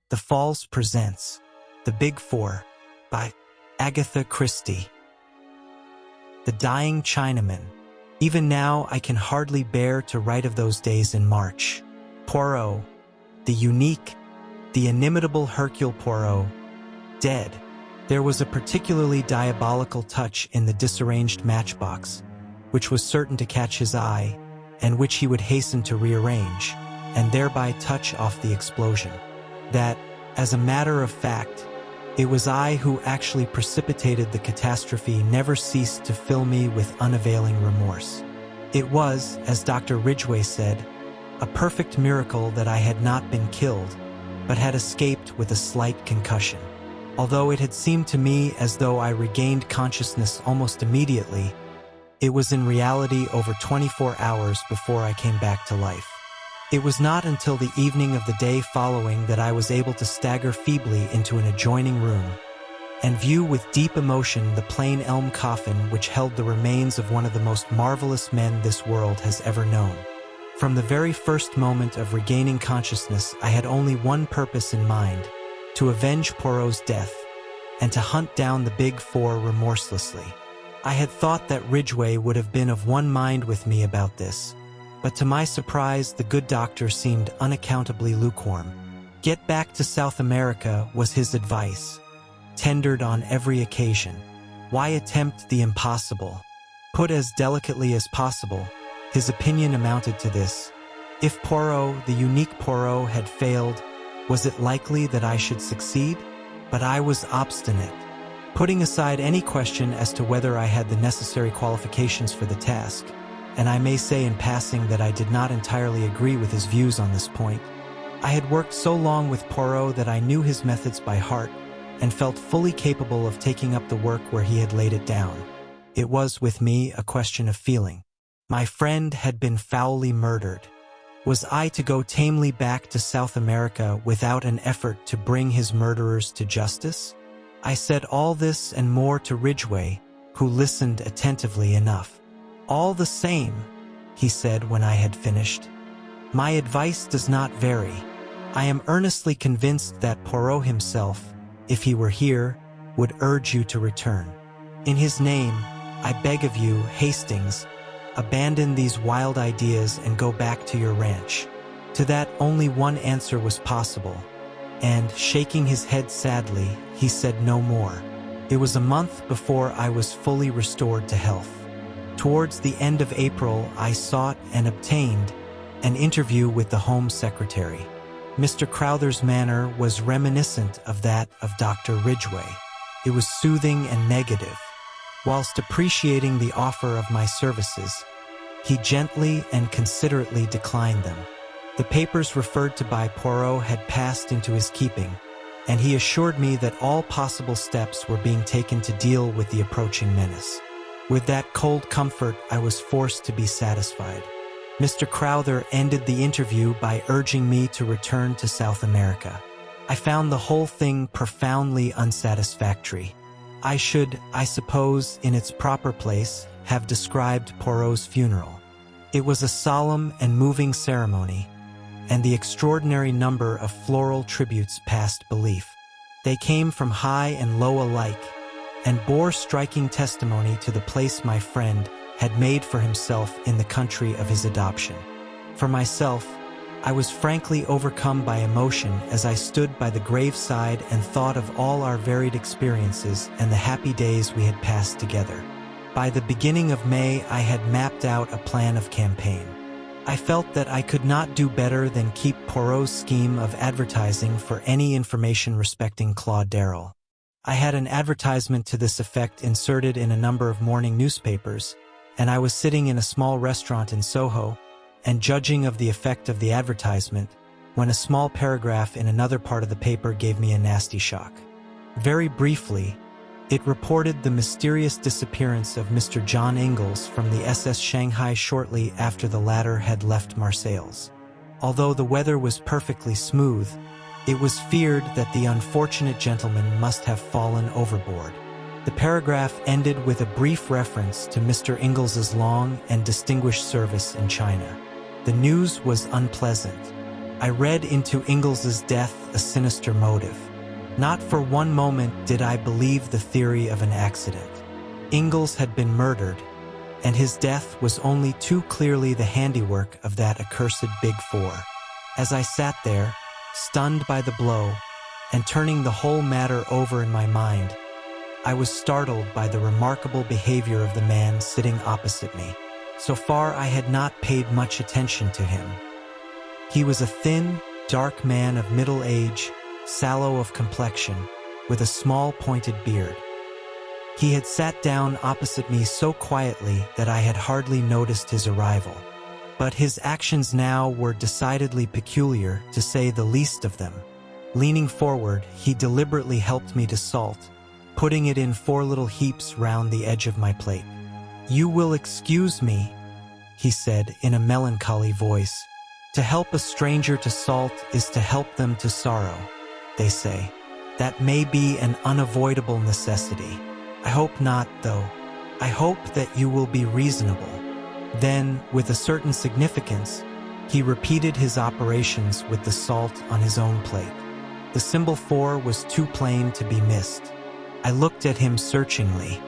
The Falls presents The Big Four by Agatha Christie. The Dying Chinaman. Even now I can hardly bear to write of those days in March. Poirot, the unique, the inimitable Hercule Poirot, dead. There was a particularly diabolical touch in the disarranged matchbox, which was certain to catch his eye, and which he would hasten to rearrange, and thereby touch off the explosion. That, as a matter of fact, it was I who actually precipitated the catastrophe never ceased to fill me with unavailing remorse. It was, as Dr. Ridgway said, a perfect miracle that I had not been killed, but had escaped with a slight concussion. Although it had seemed to me as though I regained consciousness almost immediately, it was in reality over 24 hours before I came back to life. It was not until the evening of the day following that I was able to stagger feebly into an adjoining room and view with deep emotion the plain elm coffin which held the remains of one of the most marvelous men this world has ever known. From the very first moment of regaining consciousness, I had only one purpose in mind: to avenge Poirot's death and to hunt down the Big Four remorselessly. I had thought that Ridgway would have been of one mind with me about this, but to my surprise the good doctor seemed unaccountably lukewarm. Get back to South America was his advice, tendered on every occasion. Why attempt the impossible? Put as delicately as possible, his opinion amounted to this: if Poirot, the unique Poirot, had failed, was it likely that I should succeed? But I was obstinate. Putting aside any question as to whether I had the necessary qualifications for the task, and I may say in passing that I did not entirely agree with his views on this point, I had worked so long with Poirot that I knew his methods by heart and felt fully capable of taking up the work where he had laid it down. It was, with me, a question of feeling. My friend had been foully murdered. Was I to go tamely back to South America without an effort to bring his murderers to justice? I said all this and more to Ridgway, who listened attentively enough. "All the same," he said when I had finished, "my advice does not vary. I am earnestly convinced that Poirot himself, if he were here, would urge you to return. In his name, I beg of you, Hastings, abandon these wild ideas and go back to your ranch." To that only one answer was possible, and, shaking his head sadly, he said no more. It was a month before I was fully restored to health. Towards the end of April, I sought and obtained an interview with the Home Secretary. Mr. Crowther's manner was reminiscent of that of Dr. Ridgway. It was soothing and negative. Whilst appreciating the offer of my services, he gently and considerately declined them. The papers referred to by Poirot had passed into his keeping, and he assured me that all possible steps were being taken to deal with the approaching menace. With that cold comfort, I was forced to be satisfied. Mr. Crowther ended the interview by urging me to return to South America. I found the whole thing profoundly unsatisfactory. I should, I suppose, in its proper place, have described Poirot's funeral. It was a solemn and moving ceremony, and the extraordinary number of floral tributes passed belief. They came from high and low alike, and bore striking testimony to the place my friend had made for himself in the country of his adoption. For myself, I was frankly overcome by emotion as I stood by the graveside and thought of all our varied experiences and the happy days we had passed together. By the beginning of May, I had mapped out a plan of campaign. I felt that I could not do better than keep Poirot's scheme of advertising for any information respecting Claude Darrell. I had an advertisement to this effect inserted in a number of morning newspapers, and I was sitting in a small restaurant in Soho, and judging of the effect of the advertisement, when a small paragraph in another part of the paper gave me a nasty shock. Very briefly, it reported the mysterious disappearance of Mr. John Ingalls from the SS Shanghai shortly after the latter had left Marseilles. Although the weather was perfectly smooth, it was feared that the unfortunate gentleman must have fallen overboard. The paragraph ended with a brief reference to Mr. Ingles's long and distinguished service in China. The news was unpleasant. I read into Ingles's death a sinister motive. Not for one moment did I believe the theory of an accident. Ingalls had been murdered, and his death was only too clearly the handiwork of that accursed Big Four. As I sat there, stunned by the blow, and turning the whole matter over in my mind, I was startled by the remarkable behavior of the man sitting opposite me. So far I had not paid much attention to him. He was a thin, dark man of middle age, sallow of complexion, with a small pointed beard. He had sat down opposite me so quietly that I had hardly noticed his arrival. But his actions now were decidedly peculiar, to say the least of them. Leaning forward, he deliberately helped me to salt, putting it in 4 little heaps round the edge of my plate. "You will excuse me," he said in a melancholy voice. "To help a stranger to salt is to help them to sorrow, they say. That may be an unavoidable necessity. I hope not, though. I hope that you will be reasonable." Then, with a certain significance, he repeated his operations with the salt on his own plate. The symbol 4 was too plain to be missed. I looked at him searchingly.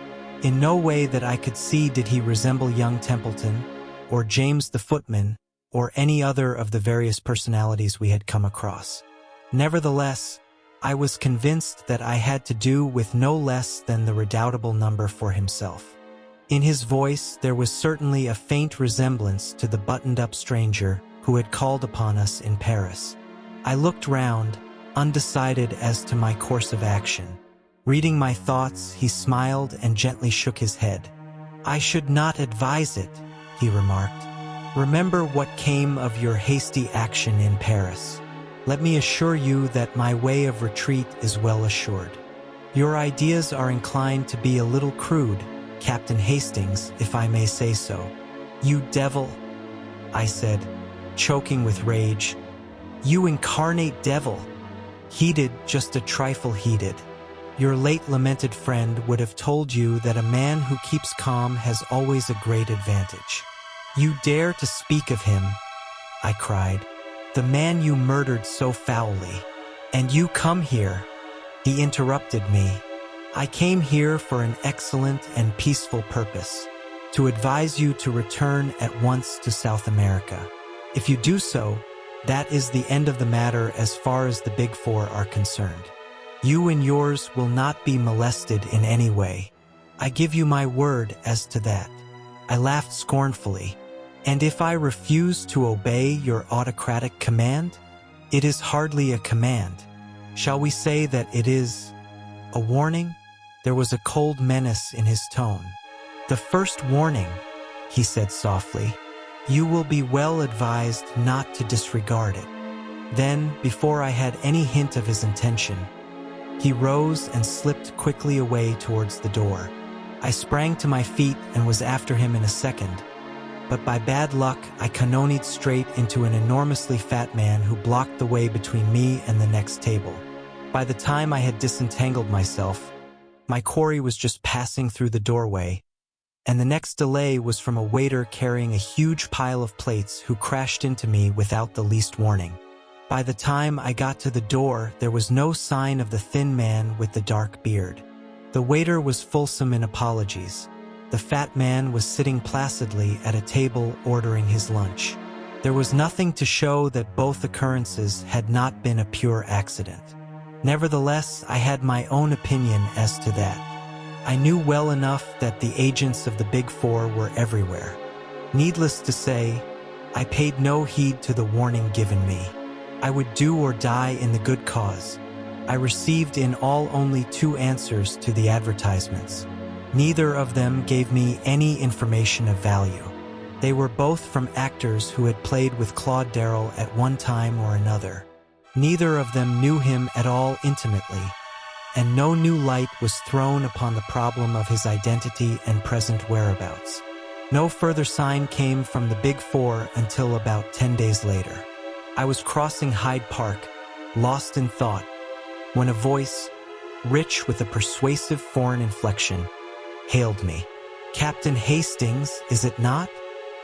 In no way that I could see did he resemble young Templeton, or James the footman, or any other of the various personalities we had come across. Nevertheless, I was convinced that I had to do with no less than the redoubtable number 4 himself. In his voice there was certainly a faint resemblance to the buttoned-up stranger who had called upon us in Paris. I looked round, undecided as to my course of action. Reading my thoughts, he smiled and gently shook his head. "I should not advise it," he remarked. "Remember what came of your hasty action in Paris. Let me assure you that my way of retreat is well assured. Your ideas are inclined to be a little crude, Captain Hastings, if I may say so." "You devil," I said, choking with rage. "You incarnate devil. Heated, just a trifle heated. Your late lamented friend would have told you that a man who keeps calm has always a great advantage." "You dare to speak of him," I cried. "The man you murdered so foully. And you come here." He interrupted me. "I came here for an excellent and peaceful purpose, to advise you to return at once to South America. If you do so, that is the end of the matter as far as the Big Four are concerned. You and yours will not be molested in any way. I give you my word as to that." I laughed scornfully. "And if I refuse to obey your autocratic command? It is hardly a command. Shall we say that it is a warning?" There was a cold menace in his tone. "The first warning," he said softly. "You will be well advised not to disregard it." Then, before I had any hint of his intention, he rose and slipped quickly away towards the door. I sprang to my feet and was after him in a second, but by bad luck I cannonied straight into an enormously fat man who blocked the way between me and the next table. By the time I had disentangled myself, my quarry was just passing through the doorway, and the next delay was from a waiter carrying a huge pile of plates who crashed into me without the least warning. By the time I got to the door, there was no sign of the thin man with the dark beard. The waiter was fulsome in apologies. The fat man was sitting placidly at a table ordering his lunch. There was nothing to show that both occurrences had not been a pure accident. Nevertheless, I had my own opinion as to that. I knew well enough that the agents of the Big Four were everywhere. Needless to say, I paid no heed to the warning given me. I would do or die in the good cause. I received in all only 2 answers to the advertisements. Neither of them gave me any information of value. They were both from actors who had played with Claude Darrell at one time or another. Neither of them knew him at all intimately, and no new light was thrown upon the problem of his identity and present whereabouts. No further sign came from the Big Four until about 10 days later. I was crossing Hyde Park, lost in thought, when a voice, rich with a persuasive foreign inflection, hailed me. "Captain Hastings, is it not?"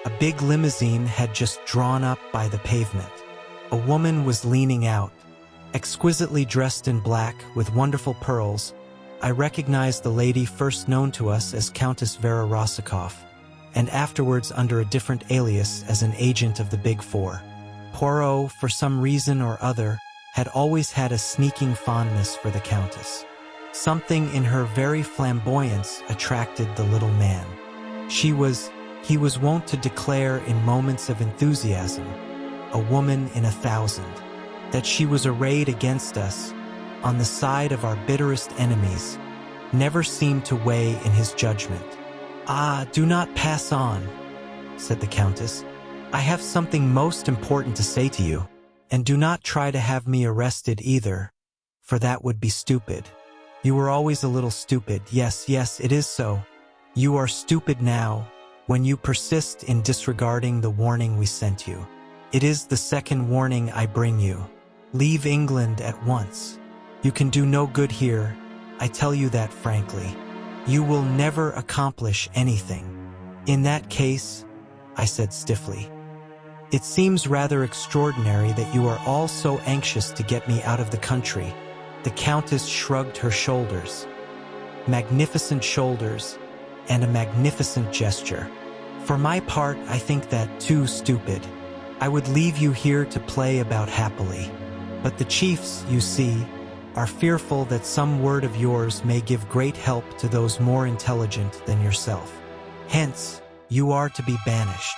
A big limousine had just drawn up by the pavement. A woman was leaning out, exquisitely dressed in black with wonderful pearls. I recognized the lady first known to us as Countess Vera Rosikoff, and afterwards under a different alias as an agent of the Big Four. Poirot, for some reason or other, had always had a sneaking fondness for the Countess. Something in her very flamboyance attracted the little man. He was wont to declare in moments of enthusiasm, a woman in 1,000, that she was arrayed against us, on the side of our bitterest enemies, never seemed to weigh in his judgment. "Ah, do not pass on," said the Countess. "I have something most important to say to you, and do not try to have me arrested either, for that would be stupid. You were always a little stupid. Yes, it is so. You are stupid now, when you persist in disregarding the warning we sent you. It is the second warning I bring you. Leave England at once. You can do no good here, I tell you that frankly. You will never accomplish anything." "In that case," I said stiffly, "it seems rather extraordinary that you are all so anxious to get me out of the country." The Countess shrugged her shoulders. Magnificent shoulders, and a magnificent gesture. "For my part, I think that too stupid. I would leave you here to play about happily. But the chiefs, you see, are fearful that some word of yours may give great help to those more intelligent than yourself. Hence, you are to be banished."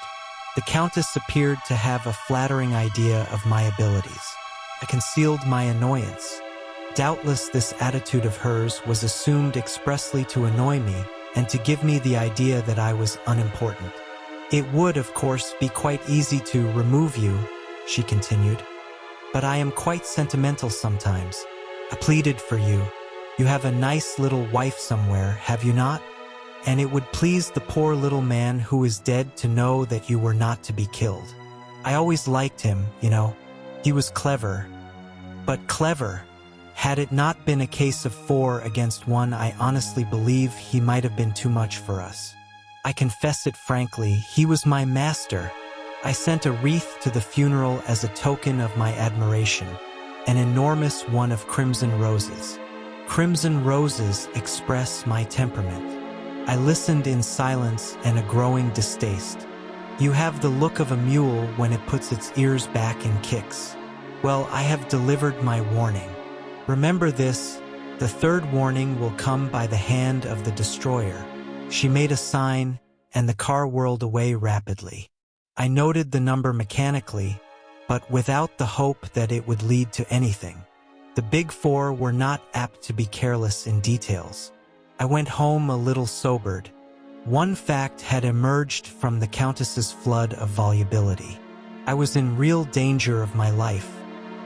The Countess appeared to have a flattering idea of my abilities. I concealed my annoyance. Doubtless this attitude of hers was assumed expressly to annoy me and to give me the idea that I was unimportant. "It would, of course, be quite easy to remove you," she continued. "But I am quite sentimental sometimes. I pleaded for you. You have a nice little wife somewhere, have you not? And it would please the poor little man who is dead to know that you were not to be killed. I always liked him, you know. He was clever. But clever! Had it not been a case of 4 against 1, I honestly believe he might have been too much for us. I confess it frankly, he was my master. I sent a wreath to the funeral as a token of my admiration, an enormous one of crimson roses. Crimson roses express my temperament. I listened in silence and a growing distaste. You have the look of a mule when it puts its ears back and kicks. Well, I have delivered my warning. Remember this, the third warning will come by the hand of the destroyer. She made a sign, and the car whirled away rapidly. I noted the number mechanically, but without the hope that it would lead to anything. The Big Four were not apt to be careless in details. I went home a little sobered. One fact had emerged from the Countess's flood of volubility. I was in real danger of my life.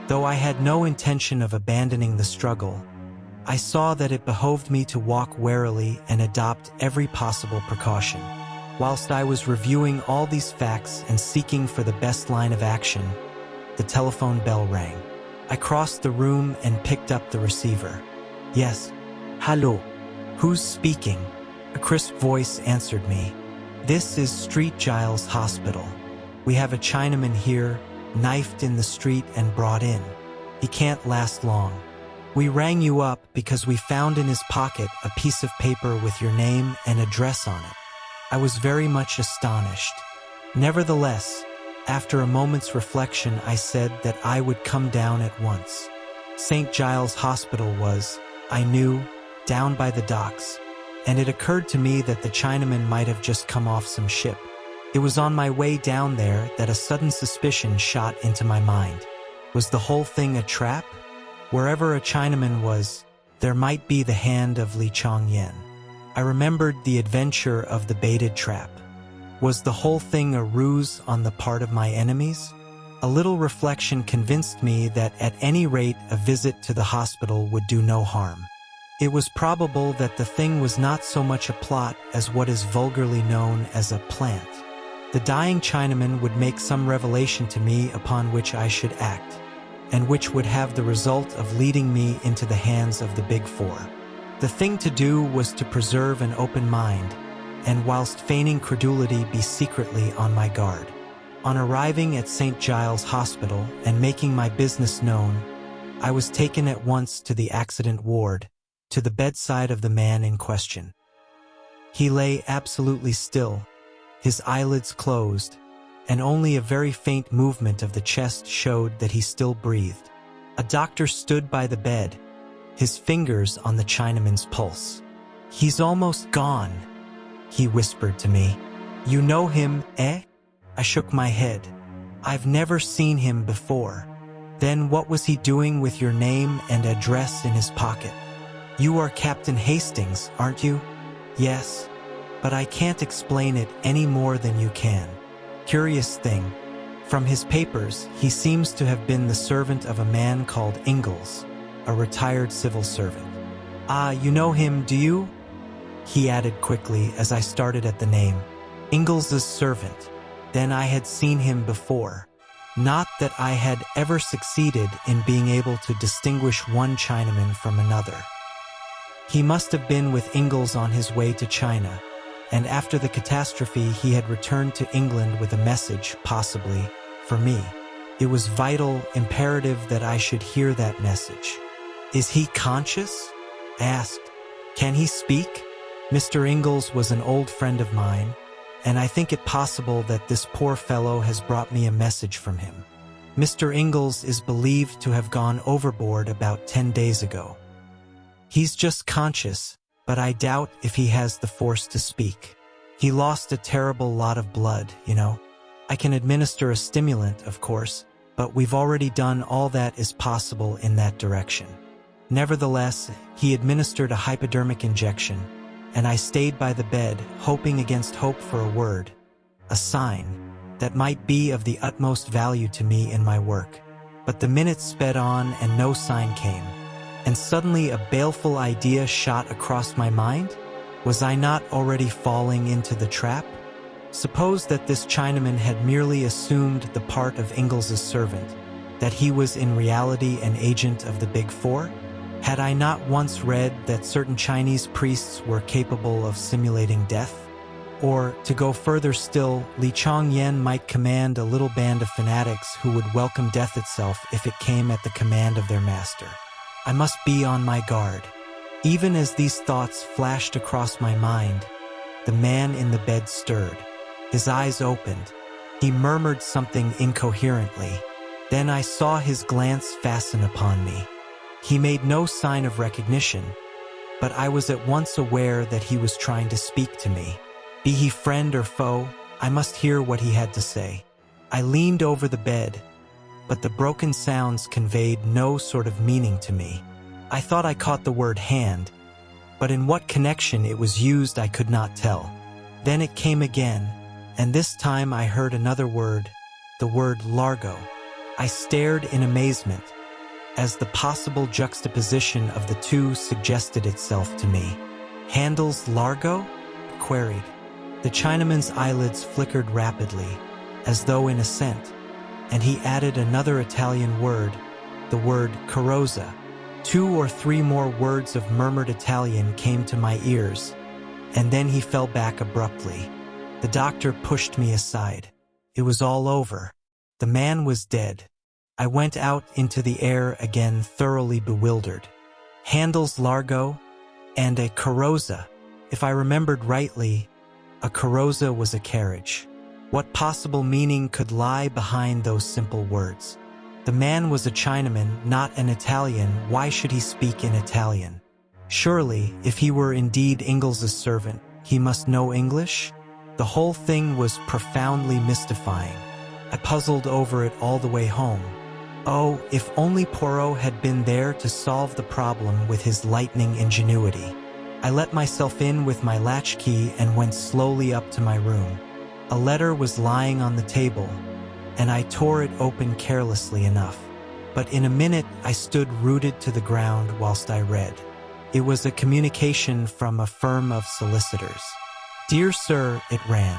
Though I had no intention of abandoning the struggle, I saw that it behoved me to walk warily and adopt every possible precaution. Whilst I was reviewing all these facts and seeking for the best line of action, the telephone bell rang. I crossed the room and picked up the receiver. "Yes. Hello. Who's speaking?" A crisp voice answered me. "This is Street Giles Hospital. We have a Chinaman here, knifed in the street and brought in. He can't last long. We rang you up because we found in his pocket a piece of paper with your name and address on it." I was very much astonished. Nevertheless, after a moment's reflection, I said that I would come down at once. St. Giles Hospital was, I knew, down by the docks, and it occurred to me that the Chinaman might have just come off some ship. It was on my way down there that a sudden suspicion shot into my mind. Was the whole thing a trap? Wherever a Chinaman was, there might be the hand of Li Chongyan. I remembered the adventure of the baited trap. Was the whole thing a ruse on the part of my enemies? A little reflection convinced me that at any rate a visit to the hospital would do no harm. It was probable that the thing was not so much a plot as what is vulgarly known as a plant. The dying Chinaman would make some revelation to me upon which I should act, and which would have the result of leading me into the hands of the Big Four. The thing to do was to preserve an open mind, and whilst feigning credulity be secretly on my guard. On arriving at St. Giles Hospital and making my business known, I was taken at once to the accident ward, to the bedside of the man in question. He lay absolutely still, his eyelids closed, and only a very faint movement of the chest showed that he still breathed. A doctor stood by the bed, his fingers on the Chinaman's pulse. "He's almost gone," he whispered to me. "You know him, eh?" I shook my head. "I've never seen him before." "Then what was he doing with your name and address in his pocket?" "You are Captain Hastings, aren't you?" "Yes, but I can't explain it any more than you can. Curious thing, from his papers, he seems to have been the servant of a man called Ingalls, a retired civil servant." "Ah, you know him, do you?" he added quickly as I started at the name. Ingalls' servant. Then I had seen him before. Not that I had ever succeeded in being able to distinguish one Chinaman from another. He must have been with Ingalls on his way to China, and after the catastrophe he had returned to England with a message, possibly, for me. It was vital, imperative that I should hear that message. "Is he conscious?" I asked. "Can he speak?" Mr. Ingalls was an old friend of mine, and I think it possible that this poor fellow has brought me a message from him. Mr. Ingalls is believed to have gone overboard about 10 days ago. He's just conscious, but I doubt if he has the force to speak. He lost a terrible lot of blood, you know. I can administer a stimulant, of course, but we've already done all that is possible in that direction. Nevertheless, he administered a hypodermic injection, and I stayed by the bed, hoping against hope for a word, a sign, that might be of the utmost value to me in my work. But the minutes sped on and no sign came, and suddenly a baleful idea shot across my mind. Was I not already falling into the trap? Suppose that this Chinaman had merely assumed the part of Ingalls' servant, that he was in reality an agent of the Big Four? Had I not once read that certain Chinese priests were capable of simulating death? Or, to go further still, Li Chongyan might command a little band of fanatics who would welcome death itself if it came at the command of their master. I must be on my guard. Even as these thoughts flashed across my mind, the man in the bed stirred. His eyes opened. He murmured something incoherently. Then I saw his glance fasten upon me. He made no sign of recognition, but I was at once aware that he was trying to speak to me. Be he friend or foe, I must hear what he had to say. I leaned over the bed, but the broken sounds conveyed no sort of meaning to me. I thought I caught the word hand, but in what connection it was used I could not tell. Then it came again, and this time I heard another word, the word Largo. I stared in amazement, as the possible juxtaposition of the two suggested itself to me. "Handles Largo?" I queried. The Chinaman's eyelids flickered rapidly, as though in assent, and he added another Italian word, the word carrozza. 2 or 3 more words of murmured Italian came to my ears, and then he fell back abruptly. The doctor pushed me aside. It was all over. The man was dead. I went out into the air again, thoroughly bewildered. Handles Largo and a carrozza. If I remembered rightly, a carrozza was a carriage. What possible meaning could lie behind those simple words? The man was a Chinaman, not an Italian. Why should he speak in Italian? Surely, if he were indeed Ingalls' servant, he must know English? The whole thing was profoundly mystifying. I puzzled over it all the way home. Oh, if only Poirot had been there to solve the problem with his lightning ingenuity. I let myself in with my latchkey and went slowly up to my room. A letter was lying on the table, and I tore it open carelessly enough. But in a minute I stood rooted to the ground whilst I read. It was a communication from a firm of solicitors. "Dear Sir," it ran,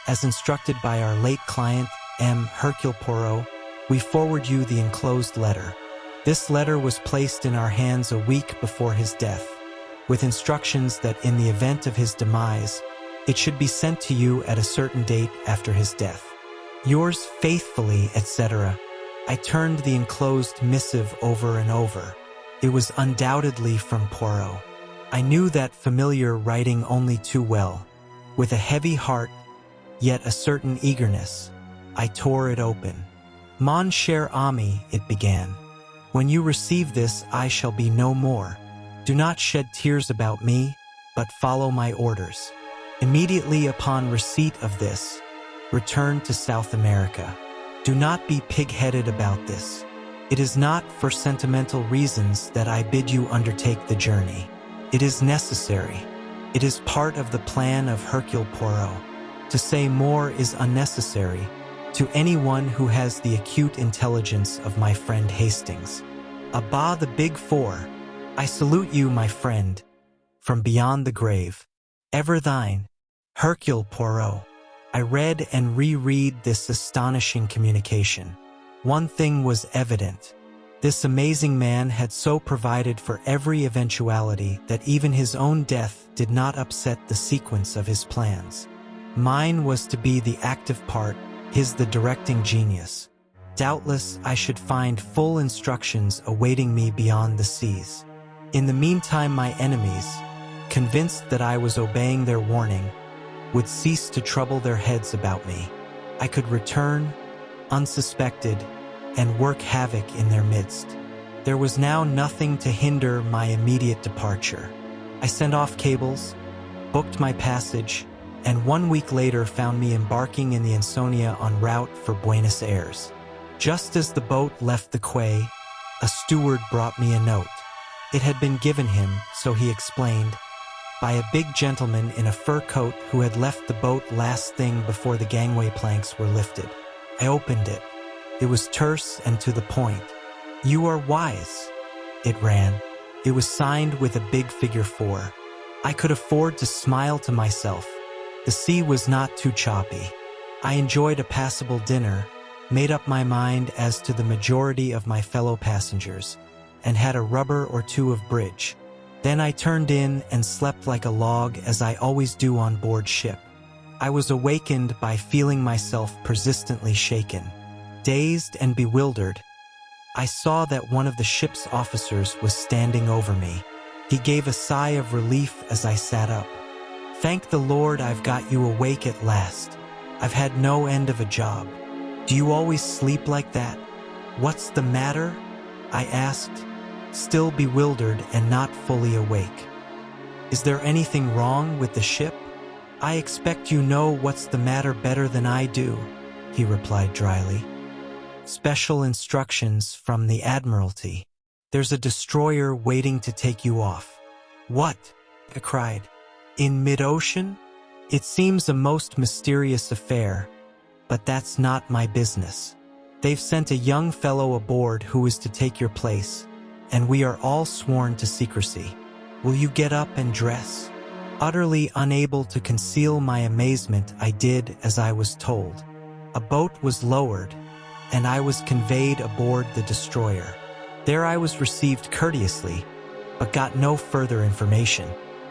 "as instructed by our late client, M. Hercule Poirot, we forward you the enclosed letter. This letter was placed in our hands a week before his death, with instructions that in the event of his demise, it should be sent to you at a certain date after his death. Yours faithfully, etc. I turned the enclosed missive over and over. It was undoubtedly from Poirot. I knew that familiar writing only too well. With a heavy heart, yet a certain eagerness, I tore it open. Mon cher ami, it began. When you receive this, I shall be no more. Do not shed tears about me, but follow my orders. Immediately upon receipt of this, return to South America. Do not be pig-headed about this. It is not for sentimental reasons that I bid you undertake the journey. It is necessary. It is part of the plan of Hercule Poirot. To say more is unnecessary to anyone who has the acute intelligence of my friend Hastings. Abba the Big Four, I salute you, my friend, from beyond the grave. Ever thine, Hercule Poirot. I read and reread this astonishing communication. One thing was evident. This amazing man had so provided for every eventuality that even his own death did not upset the sequence of his plans. Mine was to be the active part, his the directing genius. Doubtless I should find full instructions awaiting me beyond the seas. In the meantime, my enemies, convinced that I was obeying their warning, would cease to trouble their heads about me. I could return, unsuspected, and work havoc in their midst. There was now nothing to hinder my immediate departure. I sent off cables, booked my passage, and 1 week later found me embarking in the Ansonia en route for Buenos Aires. Just as the boat left the quay, a steward brought me a note. It had been given him, so he explained, by a big gentleman in a fur coat who had left the boat last thing before the gangway planks were lifted. I opened it. It was terse and to the point. You are wise, it ran. It was signed with a big figure 4. I could afford to smile to myself. The sea was not too choppy. I enjoyed a passable dinner, made up my mind as to the majority of my fellow passengers, and had a rubber or two of bridge. Then I turned in and slept like a log, as I always do on board ship. I was awakened by feeling myself persistently shaken. Dazed and bewildered, I saw that one of the ship's officers was standing over me. He gave a sigh of relief as I sat up. Thank the Lord I've got you awake at last. I've had no end of a job. Do you always sleep like that? What's the matter? I asked, still bewildered and not fully awake. Is there anything wrong with the ship? I expect you know what's the matter better than I do, he replied dryly. Special instructions from the Admiralty. There's a destroyer waiting to take you off. What? I cried. In mid-ocean? It seems a most mysterious affair, but that's not my business. They've sent a young fellow aboard who is to take your place, and we are all sworn to secrecy. Will you get up and dress? Utterly unable to conceal my amazement, I did as I was told. A boat was lowered, and I was conveyed aboard the destroyer. There I was received courteously, but got no further information.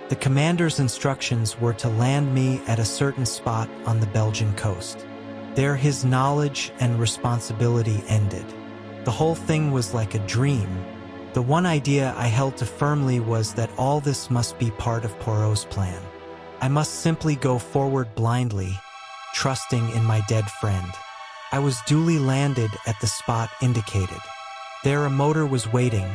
The commander's instructions were to land me at a certain spot on the Belgian coast. There his knowledge and responsibility ended. The whole thing was like a dream. The one idea I held to firmly was that all this must be part of Poirot's plan. I must simply go forward blindly, trusting in my dead friend. I was duly landed at the spot indicated. There a motor was waiting,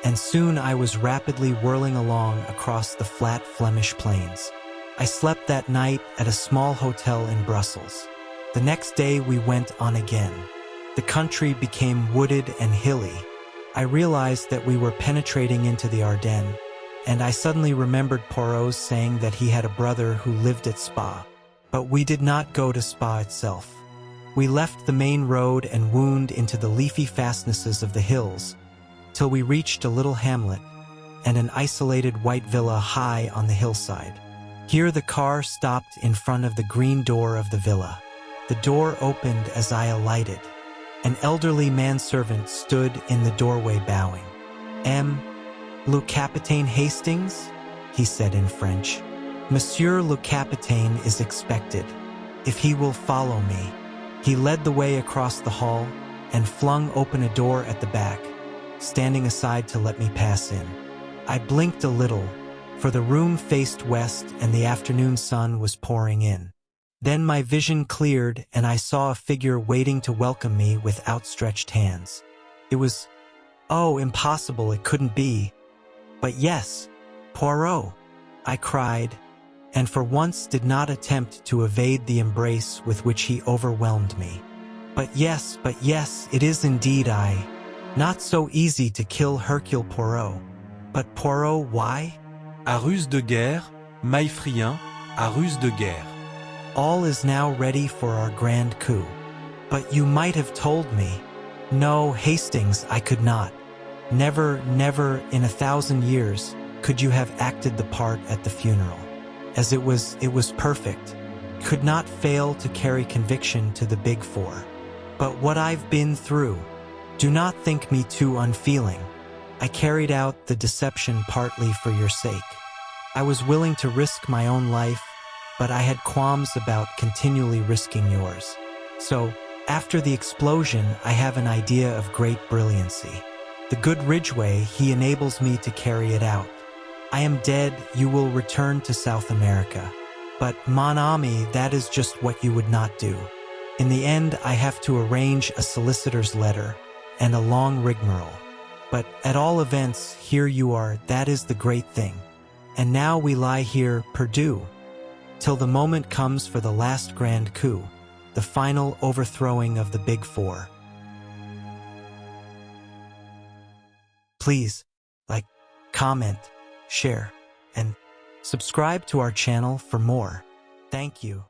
and soon I was rapidly whirling along across the flat Flemish plains. I slept that night at a small hotel in Brussels. The next day we went on again. The country became wooded and hilly. I realized that we were penetrating into the Ardennes, and I suddenly remembered Poirot's saying that he had a brother who lived at Spa. But we did not go to Spa itself. We left the main road and wound into the leafy fastnesses of the hills, till we reached a little hamlet and an isolated white villa high on the hillside. Here the car stopped in front of the green door of the villa. The door opened as I alighted. An elderly manservant stood in the doorway bowing. Le Capitaine Hastings? He said in French. Monsieur le Capitaine is expected. If he will follow me. He led the way across the hall and flung open a door at the back, standing aside to let me pass in. I blinked a little, for the room faced west and the afternoon sun was pouring in. Then my vision cleared and I saw a figure waiting to welcome me with outstretched hands. It was, oh, impossible, it couldn't be. But yes, Poirot, I cried, and for once did not attempt to evade the embrace with which he overwhelmed me. But yes, it is indeed I. Not so easy to kill Hercule Poirot. But Poirot, why? À ruse de guerre, Maillefrien, à ruse de guerre. All is now ready for our grand coup. But you might have told me. No, Hastings, I could not. Never in 1,000 years could you have acted the part at the funeral. As it was perfect. Could not fail to carry conviction to the Big Four. But what I've been through, do not think me too unfeeling. I carried out the deception partly for your sake. I was willing to risk my own life, but I had qualms about continually risking yours. So, after the explosion, I have an idea of great brilliancy. The good Ridgway, he enables me to carry it out. I am dead, you will return to South America. But, mon ami, that is just what you would not do. In the end, I have to arrange a solicitor's letter and a long rigmarole. But at all events, here you are, that is the great thing. And now we lie here, perdu, till the moment comes for the last grand coup, the final overthrowing of the Big Four. Please, like, comment, share, and subscribe to our channel for more. Thank you.